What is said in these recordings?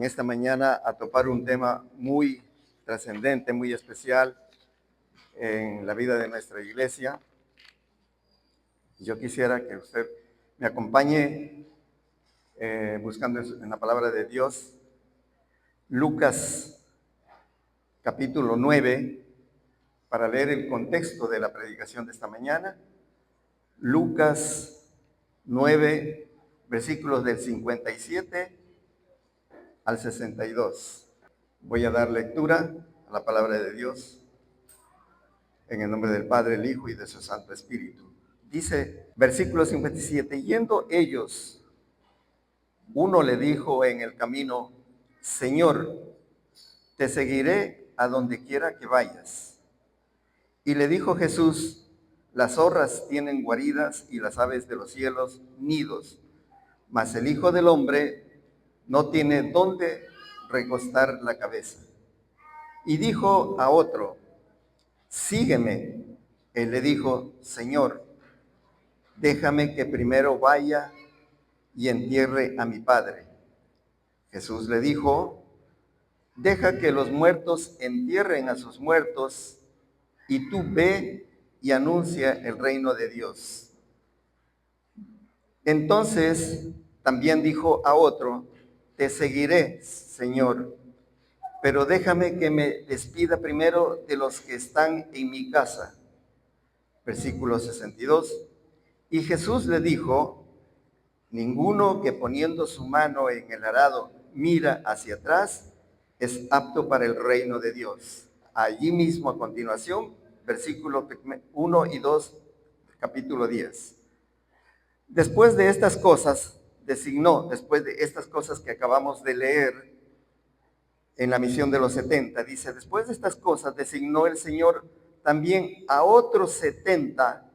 en esta mañana a topar un tema muy trascendente, muy especial en la vida de nuestra iglesia. Yo quisiera que usted me acompañe buscando en la palabra de Dios, Lucas capítulo 9, para leer el contexto de la predicación de esta mañana. Lucas 9, versículos del 57 al 62. Voy a dar lectura a la palabra de Dios en el nombre del Padre, el Hijo y de su Santo Espíritu. Dice, versículo 57, yendo ellos, uno le dijo en el camino, Señor, te seguiré a donde quiera que vayas. Y le dijo Jesús, las zorras tienen guaridas y las aves de los cielos nidos, mas el Hijo del Hombre no tiene dónde recostar la cabeza. Y dijo a otro, sígueme. Él le dijo, Señor, déjame que primero vaya y entierre a mi padre. Jesús le dijo, deja que los muertos entierren a sus muertos, y tú ve y anuncia el reino de Dios. Entonces también dijo a otro, te seguiré, Señor, pero déjame que me despida primero de los que están en mi casa. Versículo 62. Y Jesús le dijo, ninguno que poniendo su mano en el arado mira hacia atrás es apto para el reino de Dios. Allí mismo a continuación, versículo 1 y 2, capítulo 10. Después de estas cosas que acabamos de leer en la misión de los 70, dice, después de estas cosas designó el Señor también a otros 70,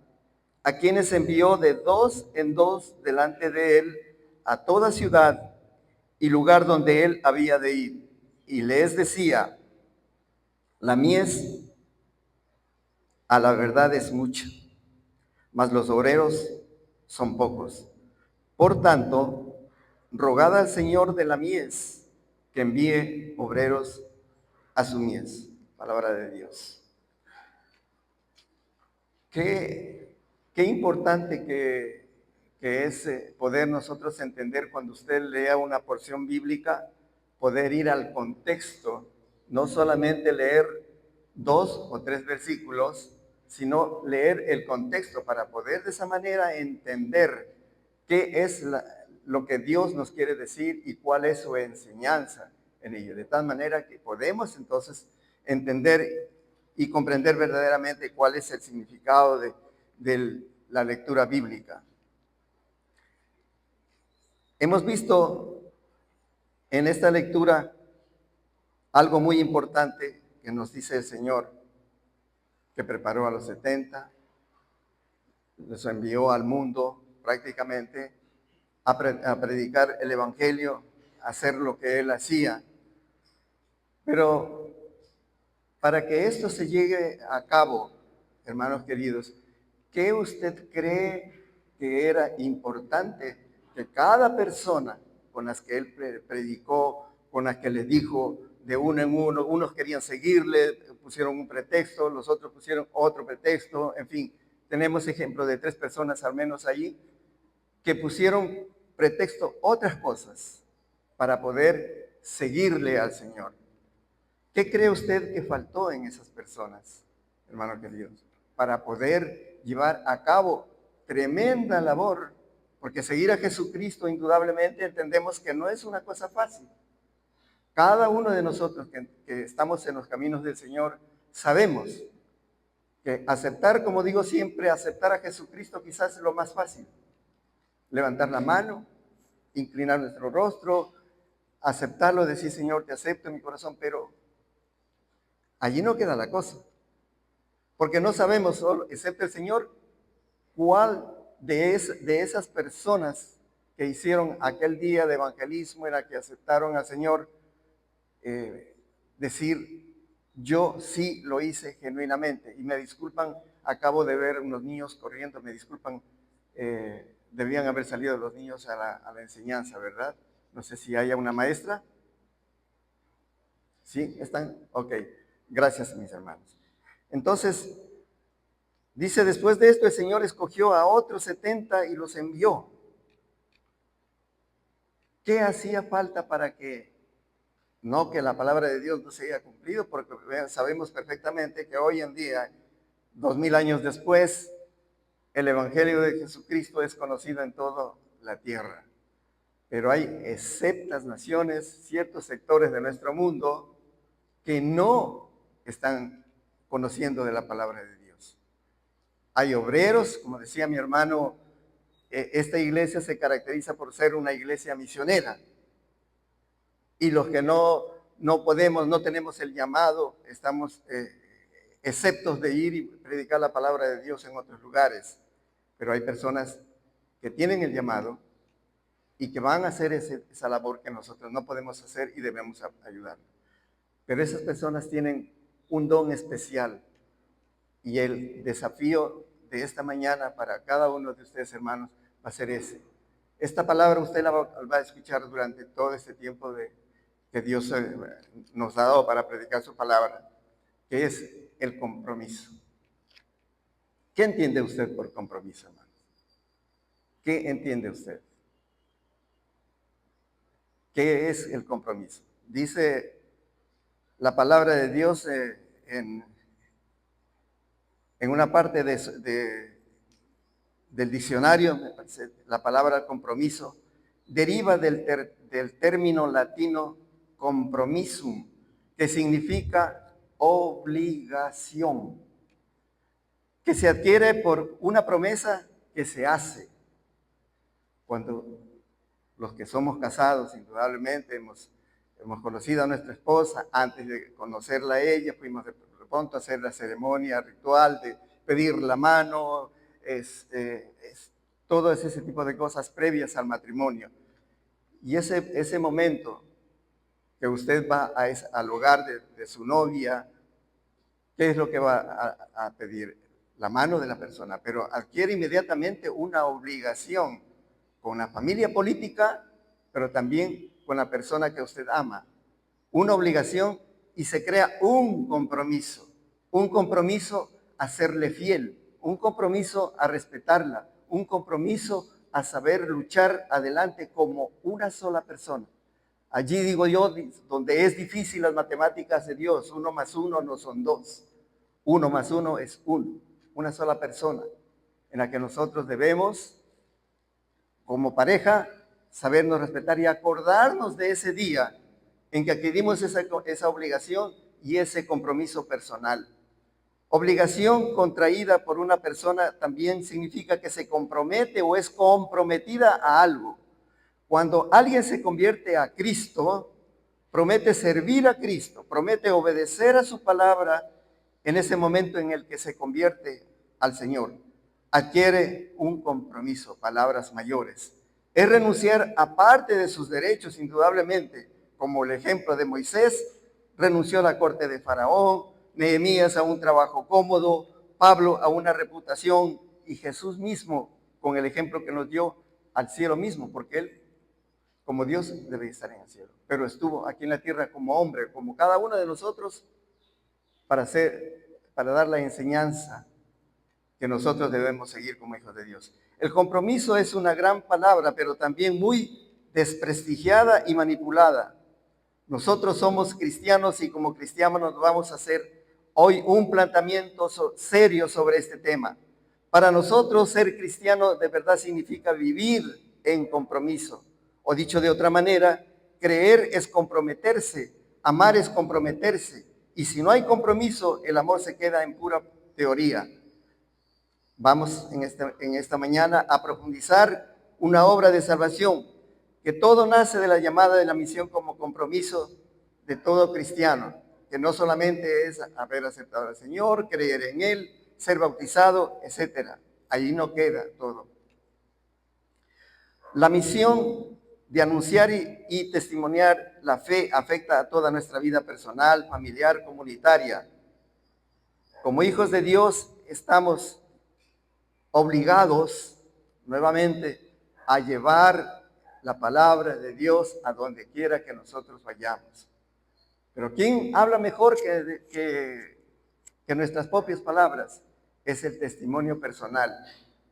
a quienes envió de dos en dos delante de él a toda ciudad y lugar donde él había de ir. Y les decía, la mies a la verdad es mucha, mas los obreros son pocos. Por tanto, rogad al Señor de la mies que envíe obreros a su mies. Palabra de Dios. Qué importante que es poder nosotros entender cuando usted lea una porción bíblica, poder ir al contexto, no solamente leer 2 o 3 versículos, sino leer el contexto para poder de esa manera entender qué es lo que Dios nos quiere decir y cuál es su enseñanza en ello. De tal manera que podemos entonces entender y comprender verdaderamente cuál es el significado de la lectura bíblica. Hemos visto en esta lectura algo muy importante que nos dice el Señor, que preparó a los 70, los envió al mundo prácticamente a predicar el Evangelio, a hacer lo que Él hacía. Pero para que esto se llegue a cabo, hermanos queridos, ¿qué usted cree que era importante que cada persona con las que él predicó, con las que les dijo de uno en uno, unos querían seguirle, pusieron un pretexto, los otros pusieron otro pretexto, en fin, tenemos ejemplo de 3 personas al menos allí que pusieron pretexto otras cosas para poder seguirle al Señor? ¿Qué cree usted que faltó en esas personas, hermano querido, para poder llevar a cabo tremenda labor? Porque seguir a Jesucristo indudablemente entendemos que no es una cosa fácil. Cada uno de nosotros que estamos en los caminos del Señor sabemos que aceptar, como digo siempre, aceptar a Jesucristo quizás es lo más fácil. Levantar la mano, inclinar nuestro rostro, aceptarlo, decir, Señor, te acepto en mi corazón, pero allí no queda la cosa, porque no sabemos solo, excepto el Señor, cuál de esas personas que hicieron aquel día de evangelismo en la que aceptaron al Señor, decir, yo sí lo hice genuinamente. Y me disculpan, acabo de ver unos niños corriendo, me disculpan, debían haber salido los niños a la enseñanza, ¿verdad? No sé si haya una maestra. ¿Sí? ¿Están? Ok. Gracias, mis hermanos. Entonces, dice, después de esto el Señor escogió a otros 70 y los envió. ¿Qué hacía falta para que, no que la palabra de Dios no se haya cumplido? Porque sabemos perfectamente que hoy en día, 2000 años después, el Evangelio de Jesucristo es conocido en toda la tierra. Pero hay exceptas naciones, ciertos sectores de nuestro mundo que no están conociendo de la palabra de Dios. Hay obreros, como decía mi hermano, esta iglesia se caracteriza por ser una iglesia misionera. Y los que no podemos, no tenemos el llamado, estamos exceptos de ir y predicar la palabra de Dios en otros lugares. Pero hay personas que tienen el llamado y que van a hacer esa labor que nosotros no podemos hacer y debemos ayudar. Pero esas personas tienen un don especial y el desafío de esta mañana para cada uno de ustedes, hermanos, va a ser ese. Esta palabra usted la va a escuchar durante todo este tiempo que Dios nos ha dado para predicar su palabra, que es el compromiso. ¿Qué entiende usted por compromiso, hermanos? ¿Qué entiende usted? ¿Qué es el compromiso? Dice la palabra de Dios en una parte del diccionario, me parece, la palabra compromiso deriva del término latino compromisum, que significa obligación, que se adquiere por una promesa que se hace. Cuando los que somos casados, indudablemente, hemos conocido a nuestra esposa, antes de conocerla a ella, fuimos de pronto a hacer la ceremonia ritual de pedir la mano, todo ese tipo de cosas previas al matrimonio. Y ese momento que usted va al hogar de su novia, ¿qué es lo que va a pedir? La mano de la persona, pero adquiere inmediatamente una obligación con la familia política, pero también con la persona que usted ama. Una obligación y se crea un compromiso a serle fiel, un compromiso a respetarla, un compromiso a saber luchar adelante como una sola persona. Allí digo yo, donde es difícil las matemáticas de Dios, 1 más 1 no son 2, 1 más 1 es 1, una sola persona, en la que nosotros debemos, como pareja, sabernos respetar y acordarnos de ese día en que adquirimos esa obligación y ese compromiso personal. Obligación contraída por una persona también significa que se compromete o es comprometida a algo. Cuando alguien se convierte a Cristo, promete servir a Cristo, promete obedecer a su palabra en ese momento en el que se convierte al Señor. Adquiere un compromiso, palabras mayores. Es renunciar a parte de sus derechos, indudablemente, como el ejemplo de Moisés, renunció a la corte de Faraón, Nehemías a un trabajo cómodo, Pablo a una reputación y Jesús mismo, con el ejemplo que nos dio, al cielo mismo, porque él, como Dios, debe estar en el cielo. Pero estuvo aquí en la tierra como hombre, como cada uno de nosotros, para dar la enseñanza que nosotros debemos seguir como hijos de Dios. El compromiso es una gran palabra, pero también muy desprestigiada y manipulada. Nosotros somos cristianos y como cristianos nos vamos a hacer hoy un planteamiento serio sobre este tema. Para nosotros ser cristiano de verdad significa vivir en compromiso. O dicho de otra manera, creer es comprometerse, amar es comprometerse. Y si no hay compromiso, el amor se queda en pura teoría. Vamos en esta mañana a profundizar una obra de salvación, que todo nace de la llamada de la misión como compromiso de todo cristiano, que no solamente es haber aceptado al Señor, creer en Él, ser bautizado, etc. Ahí no queda todo. La misión de anunciar y testimoniar la fe afecta a toda nuestra vida personal, familiar, comunitaria. Como hijos de Dios estamos obligados nuevamente a llevar la palabra de Dios a donde quiera que nosotros vayamos. Pero ¿quién habla mejor que nuestras propias palabras? Es el testimonio personal.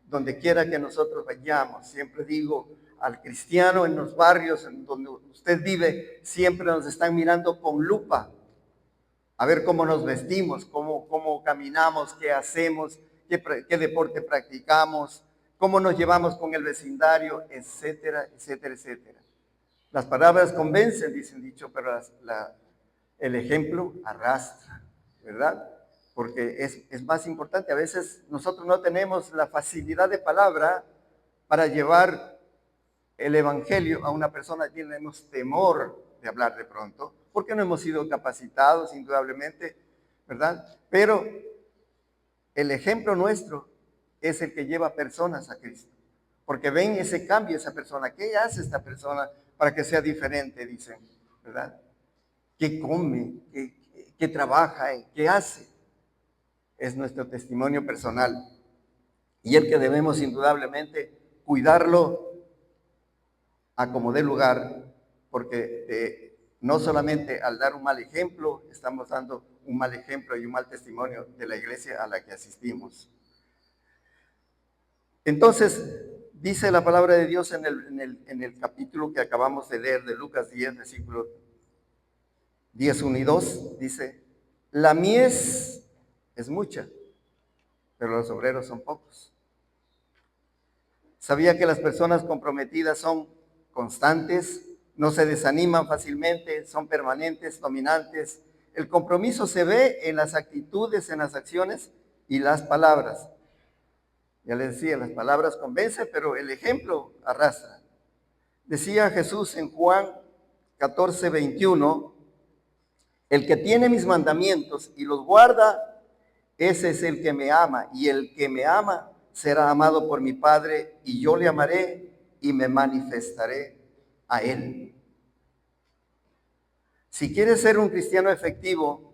Donde quiera que nosotros vayamos, siempre digo, al cristiano en los barrios en donde usted vive, siempre nos están mirando con lupa, a ver cómo nos vestimos, cómo caminamos, qué hacemos, qué deporte practicamos, cómo nos llevamos con el vecindario, etcétera, etcétera, etcétera. Las palabras convencen, dicen dicho, pero el ejemplo arrastra, ¿verdad? Porque es más importante. A veces nosotros no tenemos la facilidad de palabra para llevar el evangelio a una persona. Tenemos temor de hablar de pronto, porque no hemos sido capacitados, indudablemente, ¿verdad? Pero el ejemplo nuestro es el que lleva personas a Cristo, porque ven ese cambio, esa persona. ¿Qué hace esta persona para que sea diferente? Dicen, ¿verdad? ¿Qué come? ¿Qué trabaja? ¿Qué hace? Es nuestro testimonio personal y el que debemos indudablemente cuidarlo a como dé lugar, porque no solamente al dar un mal ejemplo, estamos dando un mal ejemplo y un mal testimonio de la iglesia a la que asistimos. Entonces, dice la palabra de Dios en el capítulo que acabamos de leer de Lucas 10, versículos 10, 1 y 2, dice, la mies es mucha, pero los obreros son pocos. Sabía que las personas comprometidas son constantes, no se desaniman fácilmente, son permanentes, dominantes. El compromiso se ve en las actitudes, en las acciones y las palabras. Ya les decía, las palabras convencen, pero el ejemplo arrastra. Decía Jesús en Juan 14, 21, el que tiene mis mandamientos y los guarda, ese es el que me ama, y el que me ama será amado por mi Padre, y yo le amaré y me manifestaré a él. Si quieres ser un cristiano efectivo,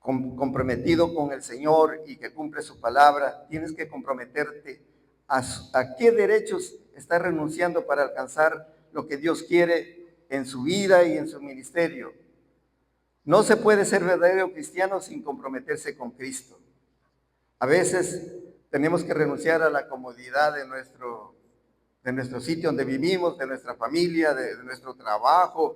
comprometido con el Señor y que cumple su palabra, tienes que comprometerte a qué derechos estás renunciando para alcanzar lo que Dios quiere en su vida y en su ministerio. No se puede ser verdadero cristiano sin comprometerse con Cristo. A veces tenemos que renunciar a la comodidad de nuestro sitio donde vivimos, de nuestra familia, de nuestro trabajo,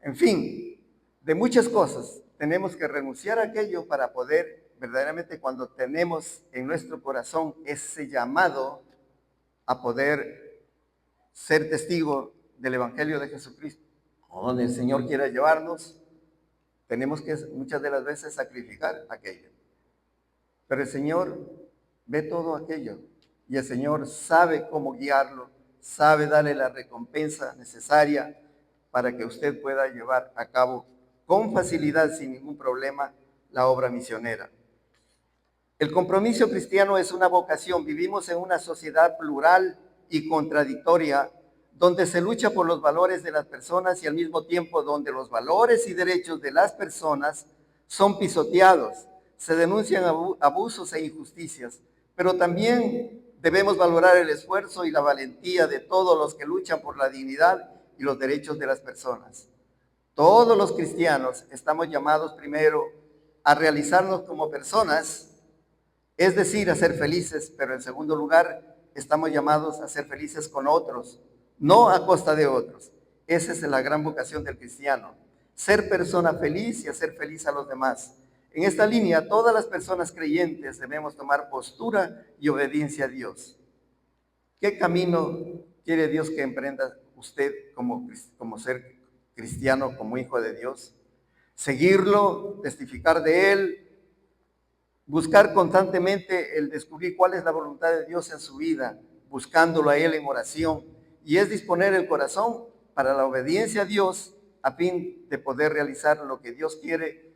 en fin, de muchas cosas. Tenemos que renunciar a aquello para poder verdaderamente, cuando tenemos en nuestro corazón ese llamado a poder ser testigo del Evangelio de Jesucristo, o donde el Señor quiera llevarnos, tenemos que muchas de las veces sacrificar aquello. Pero el Señor ve todo aquello y el Señor sabe cómo guiarlo, sabe darle la recompensa necesaria para que usted pueda llevar a cabo con facilidad, sin ningún problema, la obra misionera. El compromiso cristiano es una vocación. Vivimos en una sociedad plural y contradictoria, donde se lucha por los valores de las personas y al mismo tiempo donde los valores y derechos de las personas son pisoteados. Se denuncian abusos e injusticias, pero también debemos valorar el esfuerzo y la valentía de todos los que luchan por la dignidad y los derechos de las personas. Todos los cristianos estamos llamados primero a realizarnos como personas, es decir, a ser felices, pero en segundo lugar, estamos llamados a ser felices con otros, no a costa de otros. Esa es la gran vocación del cristiano, ser persona feliz y hacer feliz a los demás. En esta línea, todas las personas creyentes debemos tomar postura y obediencia a Dios. ¿Qué camino quiere Dios que emprenda usted como ser cristiano, como hijo de Dios? Seguirlo, testificar de Él, buscar constantemente el descubrir cuál es la voluntad de Dios en su vida, buscándolo a Él en oración, y es disponer el corazón para la obediencia a Dios a fin de poder realizar lo que Dios quiere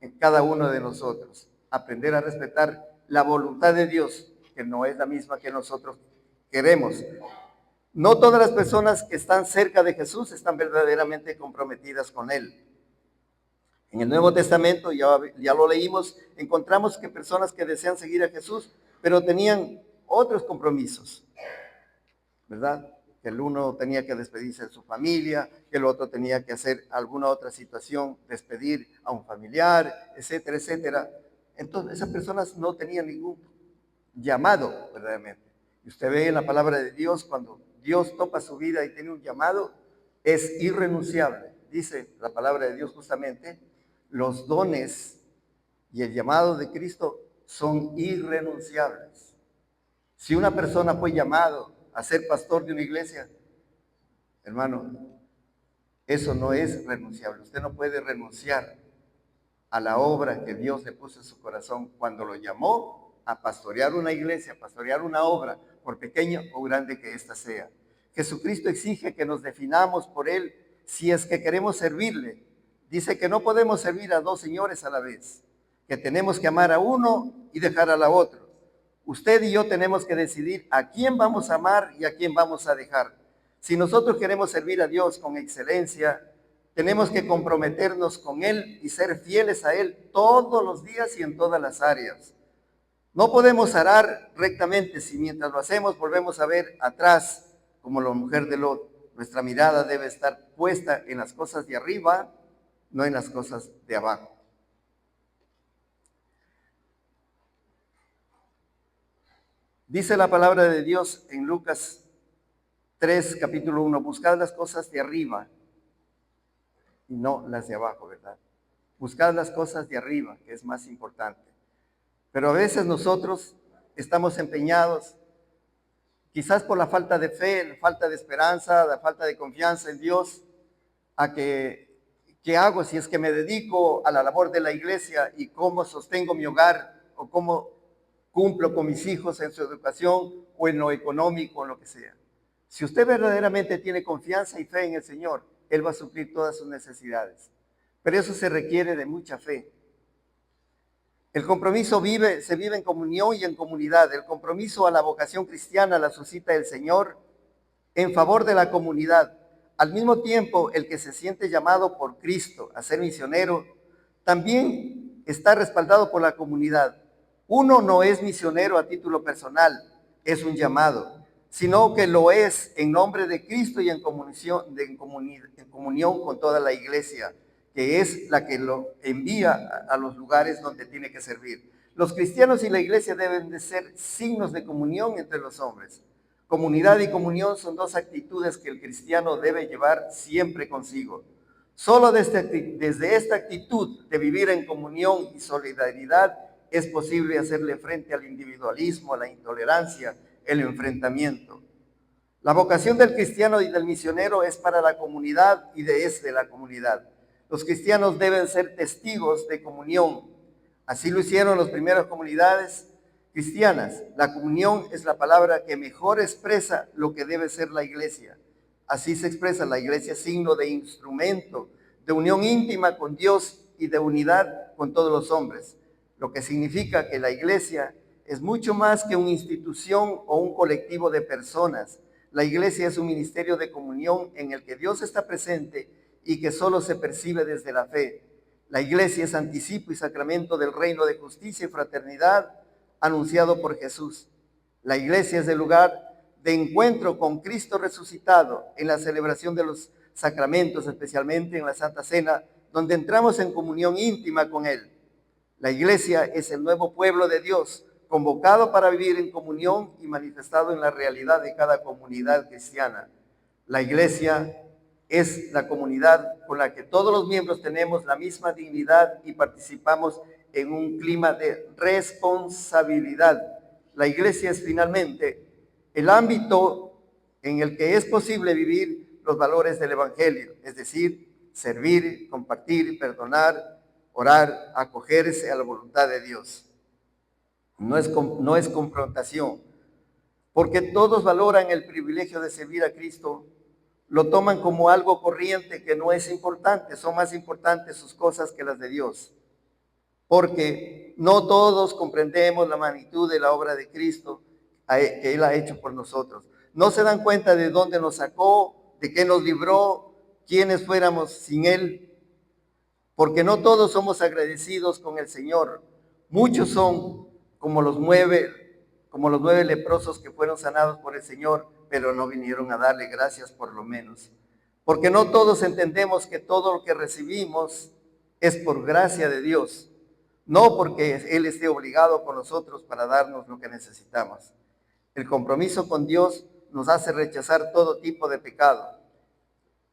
en cada uno de nosotros. Aprender a respetar la voluntad de Dios, que no es la misma que nosotros queremos. No todas las personas que están cerca de Jesús están verdaderamente comprometidas con Él. En el Nuevo Testamento, ya lo leímos, encontramos que personas que desean seguir a Jesús, pero tenían otros compromisos, ¿verdad? que el uno tenía que despedirse de su familia, que el otro tenía que hacer alguna otra situación, despedir a un familiar, etcétera, etcétera. Entonces esas personas no tenían ningún llamado verdaderamente. Y usted ve en la palabra de Dios, cuando Dios topa su vida y tiene un llamado, es irrenunciable. Dice la palabra de Dios justamente, los dones y el llamado de Cristo son irrenunciables. Si una persona fue llamado a ser pastor de una iglesia, hermano, eso no es renunciable. Usted no puede renunciar a la obra que Dios le puso en su corazón cuando lo llamó a pastorear una iglesia, a pastorear una obra, por pequeña o grande que ésta sea. Jesucristo exige que nos definamos por Él si es que queremos servirle. Dice que no podemos servir a dos señores a la vez, que tenemos que amar a uno y dejar a la otro. Usted y yo tenemos que decidir a quién vamos a amar y a quién vamos a dejar. Si nosotros queremos servir a Dios con excelencia, tenemos que comprometernos con Él y ser fieles a Él todos los días y en todas las áreas. No podemos arar rectamente si mientras lo hacemos volvemos a ver atrás, como la mujer de Lot. Nuestra mirada debe estar puesta en las cosas de arriba, no en las cosas de abajo. Dice la palabra de Dios en Lucas 3, capítulo 1, buscad las cosas de arriba y no las de abajo, ¿verdad? Buscad las cosas de arriba, que es más importante. Pero a veces nosotros estamos empeñados, quizás por la falta de fe, la falta de esperanza, la falta de confianza en Dios, a ¿qué hago si es que me dedico a la labor de la iglesia y cómo sostengo mi hogar o cómo cumplo con mis hijos en su educación o en lo económico o en lo que sea? Si usted verdaderamente tiene confianza y fe en el Señor, Él va a suplir todas sus necesidades. Pero eso se requiere de mucha fe. El compromiso se vive en comunión y en comunidad. El compromiso a la vocación cristiana la suscita el Señor en favor de la comunidad. Al mismo tiempo, el que se siente llamado por Cristo a ser misionero, también está respaldado por la comunidad. Uno no es misionero a título personal, es un llamado, sino que lo es en nombre de Cristo y en comunión con toda la iglesia, que es la que lo envía a los lugares donde tiene que servir. Los cristianos y la iglesia deben de ser signos de comunión entre los hombres. Comunidad y comunión son dos actitudes que el cristiano debe llevar siempre consigo. Solo desde esta actitud de vivir en comunión y solidaridad es posible hacerle frente al individualismo, a la intolerancia, el enfrentamiento. La vocación del cristiano y del misionero es para la comunidad y es de la comunidad. Los cristianos deben ser testigos de comunión. Así lo hicieron las primeras comunidades cristianas. La comunión es la palabra que mejor expresa lo que debe ser la iglesia. Así se expresa la iglesia, signo de instrumento, de unión íntima con Dios y de unidad con todos los hombres. Lo que significa que la iglesia es mucho más que una institución o un colectivo de personas. La iglesia es un ministerio de comunión en el que Dios está presente y que solo se percibe desde la fe. La iglesia es anticipo y sacramento del reino de justicia y fraternidad anunciado por Jesús. La iglesia es el lugar de encuentro con Cristo resucitado en la celebración de los sacramentos, especialmente en la Santa Cena, donde entramos en comunión íntima con Él. La iglesia es el nuevo pueblo de Dios, convocado para vivir en comunión y manifestado en la realidad de cada comunidad cristiana. La iglesia es la comunidad con la que todos los miembros tenemos la misma dignidad y participamos en un clima de responsabilidad. La iglesia es finalmente el ámbito en el que es posible vivir los valores del evangelio, es decir, servir, compartir, perdonar, orar, acogerse a la voluntad de Dios. No es confrontación, porque todos valoran el privilegio de servir a Cristo, lo toman como algo corriente que no es importante, son más importantes sus cosas que las de Dios, porque no todos comprendemos la magnitud de la obra de Cristo que Él ha hecho por nosotros. No se dan cuenta de dónde nos sacó, de qué nos libró, quiénes fuéramos sin Él, porque no todos somos agradecidos con el Señor. Muchos son como como los 9 leprosos que fueron sanados por el Señor, pero no vinieron a darle gracias por lo menos. Porque no todos entendemos que todo lo que recibimos es por gracia de Dios, no porque Él esté obligado con nosotros para darnos lo que necesitamos. El compromiso con Dios nos hace rechazar todo tipo de pecado.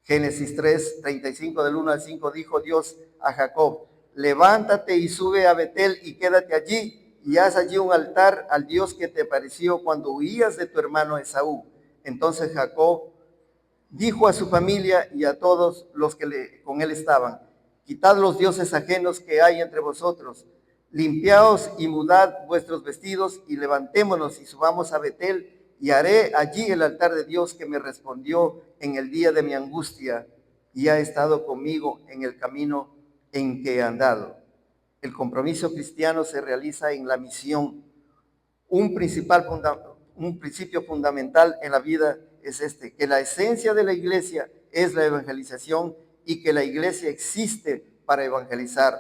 Génesis 3, 35 del 1 al 5 dijo Dios a Jacob: levántate y sube a Betel y quédate allí y haz allí un altar al Dios que te apareció cuando huías de tu hermano Esaú. Entonces Jacob dijo a su familia y a todos los que con él estaban: quitad los dioses ajenos que hay entre vosotros, limpiaos y mudad vuestros vestidos y levantémonos y subamos a Betel y haré allí el altar de Dios que me respondió en el día de mi angustia y ha estado conmigo en el camino en que he andado. El compromiso cristiano se realiza en la misión. Un principio fundamental en la vida es que la esencia de la iglesia es la evangelización y que la iglesia existe para evangelizar.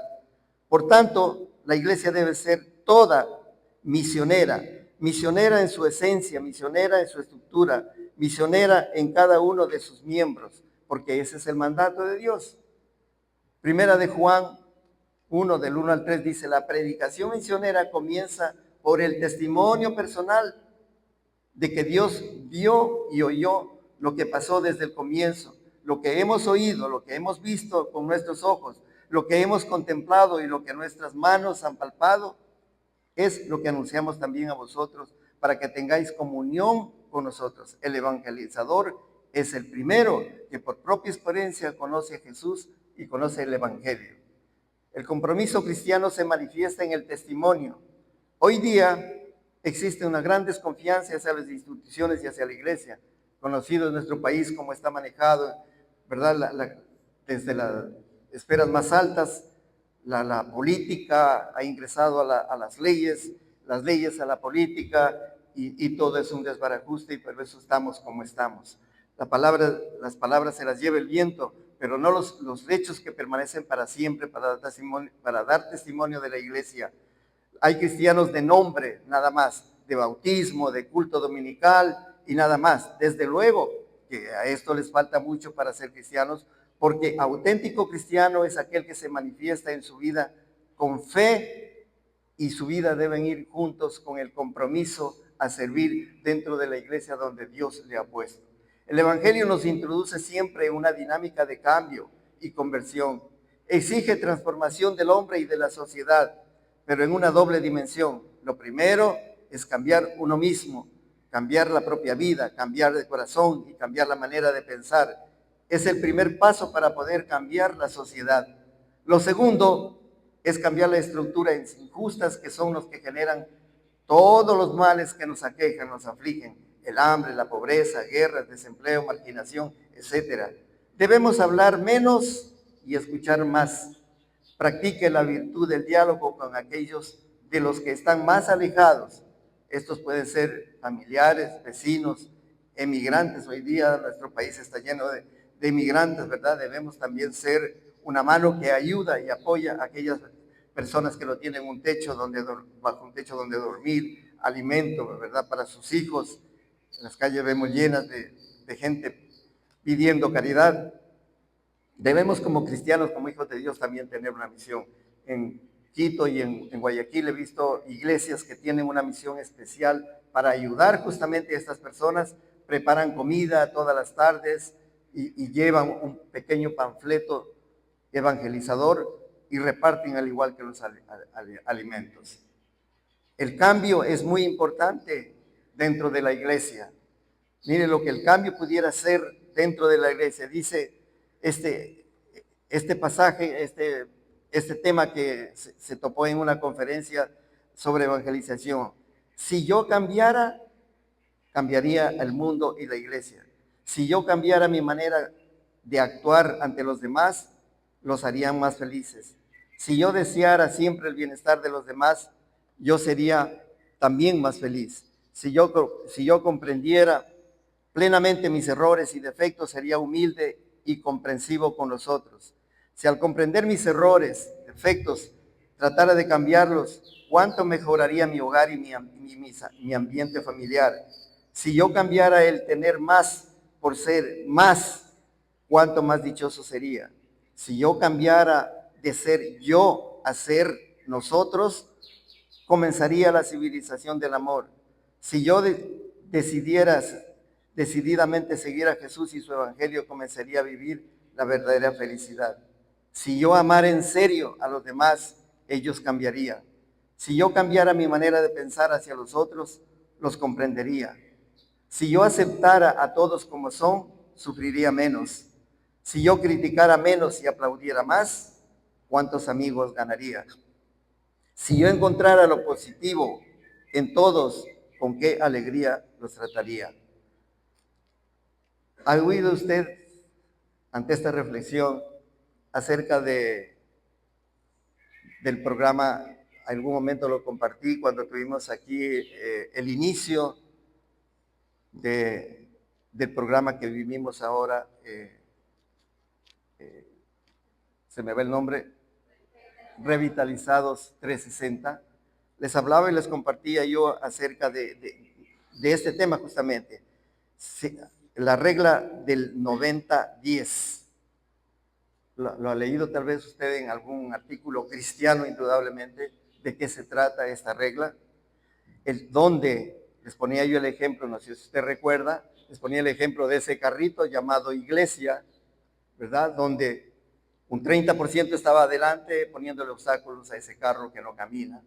Por tanto, la iglesia debe ser toda misionera, misionera en su esencia, misionera en su estructura, misionera en cada uno de sus miembros, porque ese es el mandato de Dios. Primera de Juan 1, del 1 al 3 dice: la predicación misionera comienza por el testimonio personal de que Dios vio y oyó lo que pasó desde el comienzo, lo que hemos oído, lo que hemos visto con nuestros ojos, lo que hemos contemplado y lo que nuestras manos han palpado, es lo que anunciamos también a vosotros para que tengáis comunión con nosotros. El evangelizador es el primero que por propia experiencia conoce a Jesús y conoce el evangelio. El compromiso cristiano se manifiesta en el testimonio. Hoy día existe una gran desconfianza hacia las instituciones y hacia la iglesia, conocido en nuestro país como está manejado, ¿verdad? Desde las esferas más altas, la política ha ingresado a las leyes a la política, y todo es un desbarajuste, y por eso estamos como estamos. Las palabras se las lleva el viento, pero no los hechos que permanecen para siempre, para dar testimonio de la iglesia. Hay cristianos de nombre, nada más, de bautismo, de culto dominical y nada más. Desde luego que a esto les falta mucho para ser cristianos, porque auténtico cristiano es aquel que se manifiesta en su vida con fe, y su vida deben ir juntos con el compromiso a servir dentro de la iglesia donde Dios le ha puesto. El evangelio nos introduce siempre en una dinámica de cambio y conversión. Exige transformación del hombre y de la sociedad, pero en una doble dimensión. Lo primero es cambiar uno mismo, cambiar la propia vida, cambiar de corazón y cambiar la manera de pensar. Es el primer paso para poder cambiar la sociedad. Lo segundo es cambiar las estructuras injustas que son los que generan todos los males que nos aquejan, nos afligen: el hambre, la pobreza, guerras, desempleo, marginación, etc. Debemos hablar menos y escuchar más. Practique la virtud del diálogo con aquellos de los que están más alejados. Estos pueden ser familiares, vecinos, emigrantes. Hoy día nuestro país está lleno de inmigrantes, ¿verdad? Debemos también ser una mano que ayuda y apoya a aquellas personas que no tienen bajo un techo donde dormir, alimento, ¿verdad?, para sus hijos. En las calles vemos llenas de gente pidiendo caridad. Debemos, como cristianos, como hijos de Dios, también tener una misión. En Quito y en Guayaquil he visto iglesias que tienen una misión especial para ayudar justamente a estas personas. Preparan comida todas las tardes y llevan un pequeño panfleto evangelizador y reparten al igual que los alimentos. El cambio es muy importante dentro de la iglesia. Mire lo que el cambio pudiera ser dentro de la iglesia. Dice este pasaje, este tema que se topó en una conferencia sobre evangelización. Si yo cambiara, cambiaría el mundo y la iglesia. Si yo cambiara mi manera de actuar ante los demás, los harían más felices. Si yo deseara siempre el bienestar de los demás, yo sería también más feliz. Si yo comprendiera plenamente mis errores y defectos, sería humilde y comprensivo con los otros. Si al comprender mis errores, defectos, tratara de cambiarlos, ¿cuánto mejoraría mi hogar y mi ambiente familiar? Si yo cambiara el tener más por ser más, ¿cuánto más dichoso sería? Si yo cambiara de ser yo a ser nosotros, comenzaría la civilización del amor. Si yo decididamente seguir a Jesús y su evangelio, comenzaría a vivir la verdadera felicidad. Si yo amara en serio a los demás, ellos cambiarían. Si yo cambiara mi manera de pensar hacia los otros, los comprendería. Si yo aceptara a todos como son, sufriría menos. Si yo criticara menos y aplaudiera más, ¿cuántos amigos ganaría? Si yo encontrara lo positivo en todos, ¿con qué alegría los trataría? ¿Ha oído usted ante esta reflexión acerca del programa? Algún momento lo compartí cuando tuvimos aquí el inicio del programa que vivimos ahora. Se me va el nombre, Revitalizados 360. Les hablaba y les compartía yo acerca de este tema justamente. La regla del 90-10. Lo ha leído tal vez usted en algún artículo cristiano, indudablemente, de qué se trata esta regla. Donde les ponía yo el ejemplo, no sé si usted recuerda, les ponía el ejemplo de ese carrito llamado iglesia, ¿verdad? Donde un 30% estaba adelante poniéndole obstáculos a ese carro que no camina.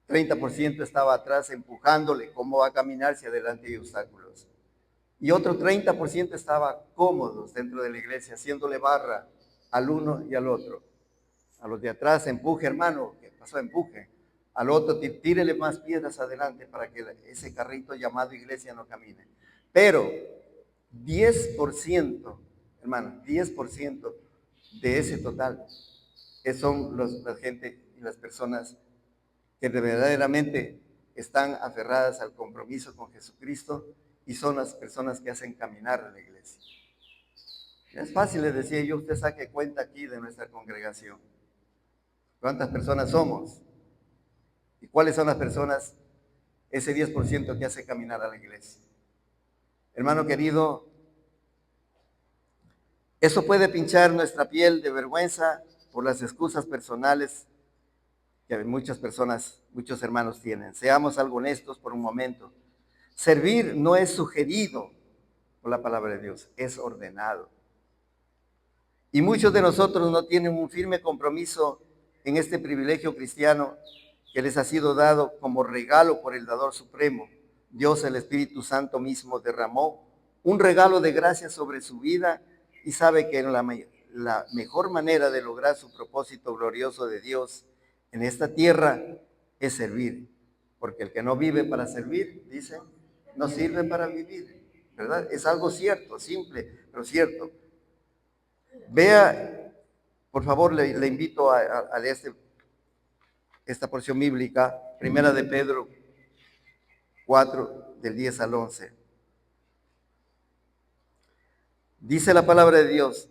30% estaba atrás empujándole. ¿Cómo va a caminar si adelante hay obstáculos? Y otro 30% estaba cómodos dentro de la iglesia, haciéndole barra al uno y al otro. A los de atrás, empuje, hermano, ¿qué pasó? Empuje. Al otro, tírele más piedras adelante para que ese carrito llamado iglesia no camine. Pero 10%, hermano, 10% de ese total son la gente y las personas que verdaderamente están aferradas al compromiso con Jesucristo y son las personas que hacen caminar a la iglesia. Es fácil, les decía yo, usted saque cuenta aquí de nuestra congregación. ¿Cuántas personas somos? ¿Y cuáles son las personas, ese 10% que hace caminar a la iglesia? Hermano querido, eso puede pinchar nuestra piel de vergüenza por las excusas personales que muchas personas, muchos hermanos tienen. Seamos algo honestos por un momento. Servir no es sugerido por la palabra de Dios, es ordenado. Y muchos de nosotros no tienen un firme compromiso en este privilegio cristiano que les ha sido dado como regalo por el dador supremo. Dios, el Espíritu Santo mismo, derramó un regalo de gracia sobre su vida y sabe que la mejor manera de lograr su propósito glorioso de Dios en esta tierra es servir. Porque el que no vive para servir, dice, no sirve para vivir, ¿verdad? Es algo cierto, simple, pero cierto. Vea, por favor, le invito a esta porción bíblica, primera de Pedro 4, del 10 al 11. Dice la palabra de Dios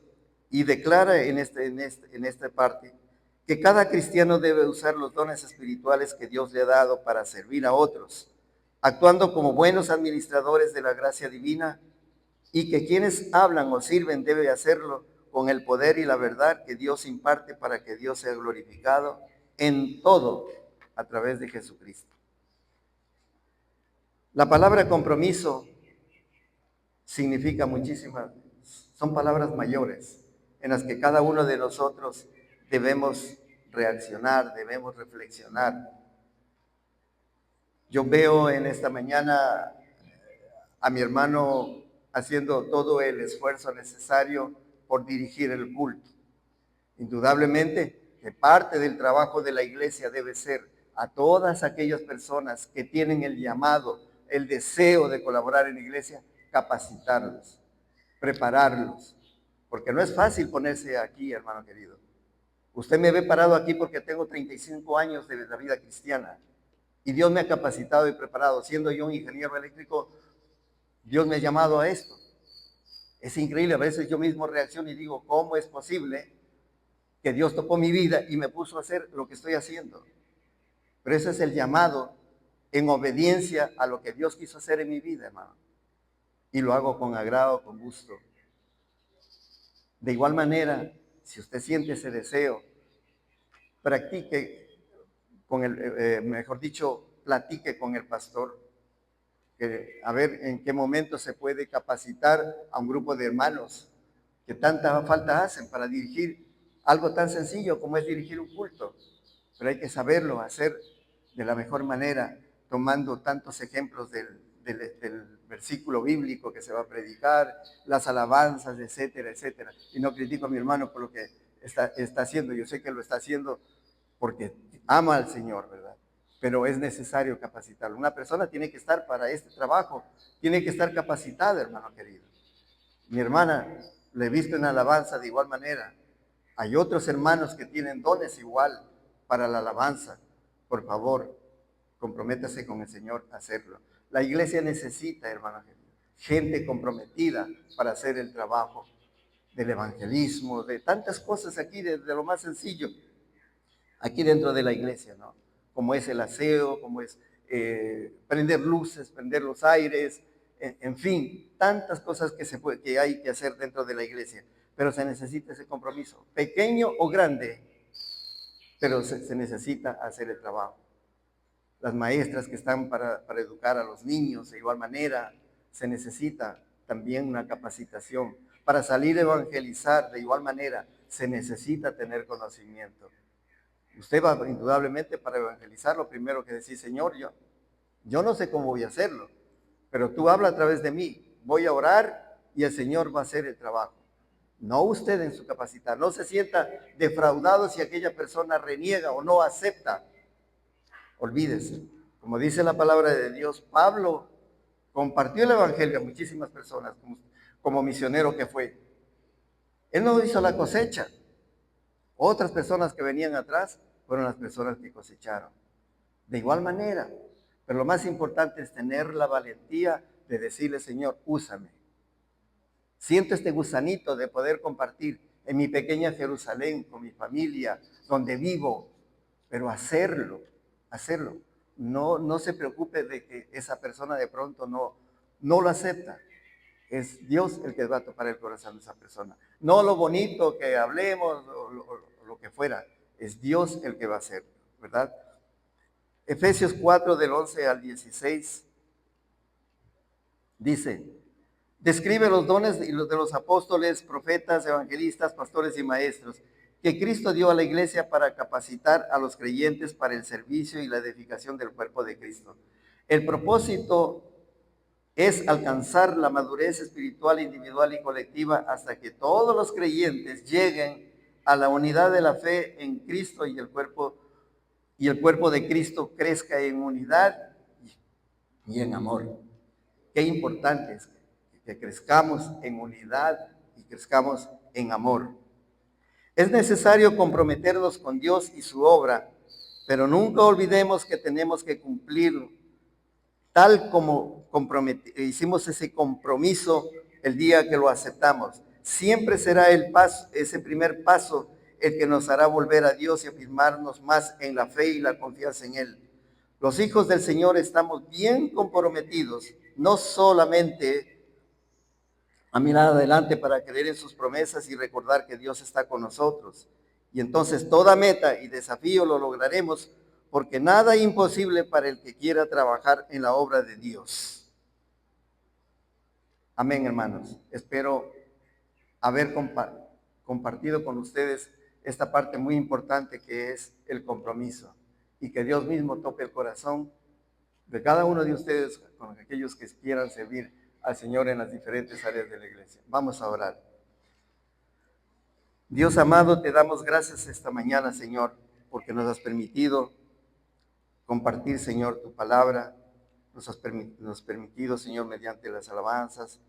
y declara en esta parte que cada cristiano debe usar los dones espirituales que Dios le ha dado para servir a otros, actuando como buenos administradores de la gracia divina, y que quienes hablan o sirven deben hacerlo con el poder y la verdad que Dios imparte para que Dios sea glorificado en todo a través de Jesucristo. La palabra compromiso significa muchísimas, son palabras mayores en las que cada uno de nosotros debemos reaccionar, debemos reflexionar. Yo veo en esta mañana a mi hermano haciendo todo el esfuerzo necesario por dirigir el culto. Indudablemente que parte del trabajo de la iglesia debe ser a todas aquellas personas que tienen el llamado, el deseo de colaborar en la iglesia, capacitarlos, prepararlos, porque no es fácil ponerse aquí, hermano querido. Usted me ve parado aquí porque tengo 35 años de la vida cristiana y Dios me ha capacitado y preparado. Siendo yo un ingeniero eléctrico, Dios me ha llamado a esto. Es increíble, a veces yo mismo reacciono y digo, ¿cómo es posible que Dios tocó mi vida y me puso a hacer lo que estoy haciendo? Pero ese es el llamado en obediencia a lo que Dios quiso hacer en mi vida, hermano. Y lo hago con agrado, con gusto. De igual manera, si usted siente ese deseo, practique con mejor dicho, platique con el pastor, a ver en qué momento se puede capacitar a un grupo de hermanos que tanta falta hacen para dirigir algo tan sencillo como es dirigir un culto. Pero hay que saberlo hacer de la mejor manera, tomando tantos ejemplos del versículo bíblico que se va a predicar, las alabanzas, etcétera, etcétera. Y no critico a mi hermano por lo que está haciendo. Yo sé que lo está haciendo porque ama al Señor, ¿verdad? Pero es necesario capacitarlo. Una persona tiene que estar para este trabajo, tiene que estar capacitada, hermano querido. Mi hermana, le he visto en alabanza de igual manera. Hay otros hermanos que tienen dones igual para la alabanza. Por favor, comprométase con el Señor a hacerlo. La iglesia necesita, hermano querido, gente comprometida para hacer el trabajo del evangelismo, de tantas cosas aquí, de lo más sencillo aquí dentro de la iglesia, ¿no? Como es el aseo, como es prender luces, prender los aires, en fin, tantas cosas que hay que hacer dentro de la iglesia. Pero se necesita ese compromiso, pequeño o grande, pero se necesita hacer el trabajo. Las maestras que están para educar a los niños, de igual manera, se necesita también una capacitación. Para salir a evangelizar, de igual manera, se necesita tener conocimiento. Usted va indudablemente para evangelizar, lo primero que decir, Señor, yo no sé cómo voy a hacerlo, pero tú habla a través de mí. Voy a orar y el Señor va a hacer el trabajo. No usted en su capacidad. No se sienta defraudado si aquella persona reniega o no acepta. Olvídese. Como dice la palabra de Dios, Pablo compartió el evangelio a muchísimas personas como misionero que fue. Él no hizo la cosecha. Otras personas que venían atrás fueron las personas que cosecharon. De igual manera, pero lo más importante es tener la valentía de decirle, Señor, úsame. Siento este gusanito de poder compartir en mi pequeña Jerusalén, con mi familia, donde vivo, pero hacerlo. No se preocupe de que esa persona de pronto no lo acepta. Es Dios el que va a tocar el corazón de esa persona. No lo bonito que hablemos o lo que fuera. Es Dios el que va a hacer, ¿verdad? Efesios 4 del 11 al 16 dice, describe los dones de los apóstoles, profetas, evangelistas, pastores y maestros que Cristo dio a la iglesia para capacitar a los creyentes para el servicio y la edificación del cuerpo de Cristo. El propósito es alcanzar la madurez espiritual, individual y colectiva hasta que todos los creyentes lleguen a la unidad de la fe en Cristo y el cuerpo de Cristo crezca en unidad y en amor. Qué importante es que crezcamos en unidad y crezcamos en amor. Es necesario comprometernos con Dios y su obra, pero nunca olvidemos que tenemos que cumplir tal como hicimos ese compromiso el día que lo aceptamos. Siempre será ese primer paso el que nos hará volver a Dios y afirmarnos más en la fe y la confianza en Él. Los hijos del Señor estamos bien comprometidos, no solamente a mirar adelante para creer en sus promesas y recordar que Dios está con nosotros. Y entonces toda meta y desafío lo lograremos porque nada es imposible para el que quiera trabajar en la obra de Dios. Amén, hermanos. Espero haber compartido con ustedes esta parte muy importante que es el compromiso y que Dios mismo toque el corazón de cada uno de ustedes con aquellos que quieran servir al Señor en las diferentes áreas de la iglesia. Vamos a orar. Dios amado, te damos gracias esta mañana, Señor, porque nos has permitido compartir, Señor, tu palabra. Nos has permitido, Señor, mediante las alabanzas,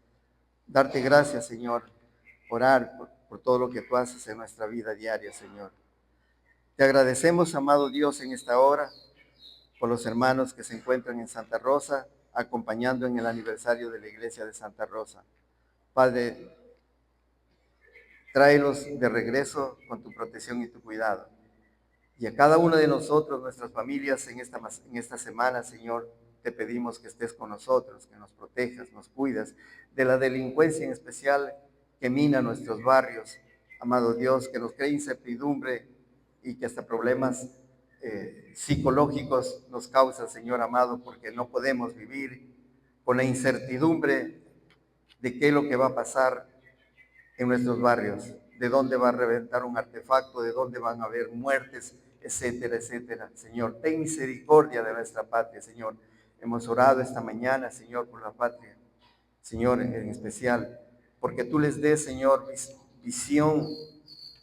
darte gracias, Señor, orar por todo lo que tú haces en nuestra vida diaria, Señor. Te agradecemos, amado Dios, en esta hora, por los hermanos que se encuentran en Santa Rosa, acompañando en el aniversario de la iglesia de Santa Rosa. Padre, tráelos de regreso con tu protección y tu cuidado. Y a cada uno de nosotros, nuestras familias, en esta semana, Señor, te pedimos que estés con nosotros, que nos protejas, nos cuidas de la delincuencia en especial que mina nuestros barrios. Amado Dios, que nos cree incertidumbre y que hasta problemas psicológicos nos causa, Señor amado, porque no podemos vivir con la incertidumbre de qué es lo que va a pasar en nuestros barrios, de dónde va a reventar un artefacto, de dónde van a haber muertes, etcétera, etcétera. Señor, ten misericordia de nuestra patria, Señor. Hemos orado esta mañana, Señor, por la patria, Señor, en especial, porque tú les des, Señor, visión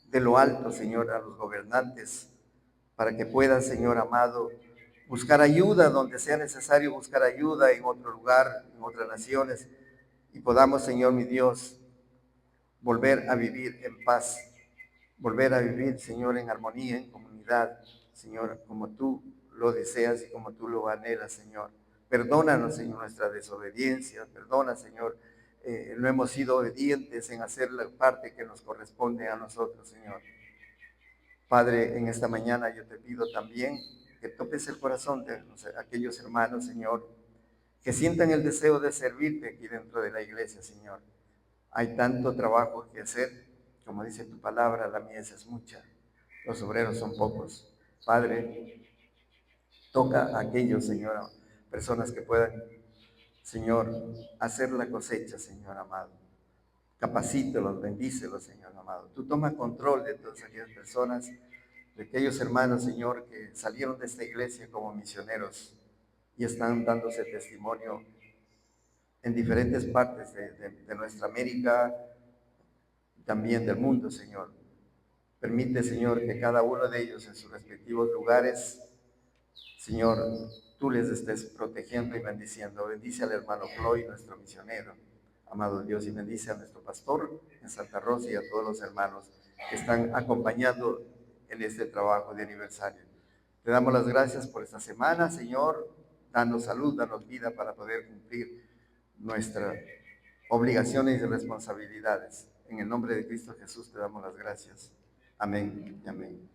de lo alto, Señor, a los gobernantes, para que puedan, Señor amado, buscar ayuda donde sea necesario buscar ayuda en otro lugar, en otras naciones, y podamos, Señor mi Dios, volver a vivir en paz, volver a vivir, Señor, en armonía, en comunidad, Señor, como tú lo deseas y como tú lo anhelas, Señor. Perdónanos, Señor, nuestra desobediencia, perdona, Señor, no hemos sido obedientes en hacer la parte que nos corresponde a nosotros, Señor. Padre, en esta mañana yo te pido también que topes el corazón de aquellos hermanos, Señor, que sientan el deseo de servirte aquí dentro de la iglesia, Señor. Hay tanto trabajo que hacer, como dice tu palabra, la mies es mucha, los obreros son pocos. Padre, toca a aquellos, Señor, personas que puedan, Señor, hacer la cosecha, Señor amado. Capacítelos, bendícelos, Señor amado. Tú toma control de todas aquellas personas, de aquellos hermanos, Señor, que salieron de esta iglesia como misioneros y están dándose testimonio en diferentes partes de nuestra América, también del mundo, Señor. Permite, Señor, que cada uno de ellos en sus respectivos lugares, Señor, tú les estés protegiendo y bendiciendo. Bendice al hermano Floyd, nuestro misionero, amado Dios, y bendice a nuestro pastor en Santa Rosa y a todos los hermanos que están acompañando en este trabajo de aniversario. Te damos las gracias por esta semana, Señor. Danos salud, danos vida para poder cumplir nuestras obligaciones y responsabilidades. En el nombre de Cristo Jesús te damos las gracias. Amén y amén.